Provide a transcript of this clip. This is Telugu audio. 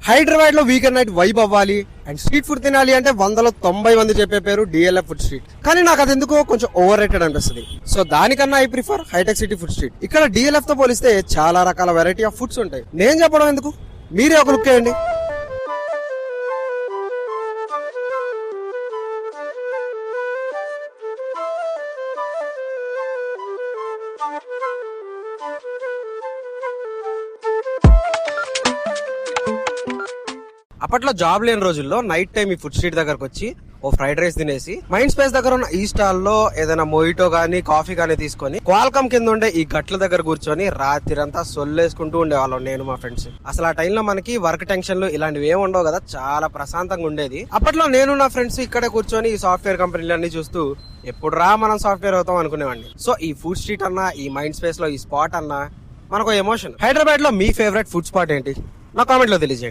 హైదరాబాద్ లో వీకెండ్ నైట్ వైబ్ అవ్వాలి అండ్ స్ట్రీట్ ఫుడ్ తినాలి అంటే 190 మంది చెప్పే పేరు డిఎల్ఎఫ్ ఫుడ్ స్ట్రీట్. కానీ నాకు అది ఎందుకో కొంచెం ఓవర్ రేటెడ్ అనిపిస్తుంది. సో దానికన్నా I prefer Hitech City food street. ఇక్కడ డిఎల్ఎఫ్ తో పోలిస్తే చాలా రకాల వెరైటీ ఆఫ్ ఫుడ్స్ ఉంటాయి. నేను చెప్పడం ఎందుకు, మీరే ఒక లుక్ వేయండి. అప్పట్లో జాబ్ లేని రోజుల్లో నైట్ టైం ఈ ఫుడ్ స్ట్రీట్ దగ్గరకు వచ్చి ఓ ఫ్రైడ్ రైస్ తినేసి మైండ్ స్పేస్ దగ్గర ఉన్న ఈ స్టాల్ లో ఏదైనా మొయిటో గానీ కాఫీ గానీ తీసుకొని క్వాల్కమ్ కింద ఉండే ఈ గట్ల దగ్గర కూర్చొని రాత్రిరంతా సొల్లేసుకుంటూ ఉండేవాళ్ళం నేను మా ఫ్రెండ్స్. అసలు ఆ టైంలో మనకి వర్క్ టెన్షన్లు ఇలాంటివి ఏమి ఉండవు కదా, చాలా ప్రశాంతంగా ఉండేది. అప్పట్లో నేను నా ఫ్రెండ్స్ ఇక్కడే కూర్చొని ఈ సాఫ్ట్వేర్ కంపెనీలన్నీ చూస్తూ ఎప్పుడు రా మనం సాఫ్ట్వేర్ అవుతాం అనుకునేవాడిని. సో ఈ ఫుడ్ స్ట్రీట్ అన్నా, ఈ మైండ్ స్పేస్ లో ఈ స్పాట్ అన్నా మనకు ఎమోషన్. హైదరాబాద్ లో మీ ఫేవరెట్ ఫుడ్ స్పాట్ ఏంటి? నా కామెంట్ లో తెలియజేయండి.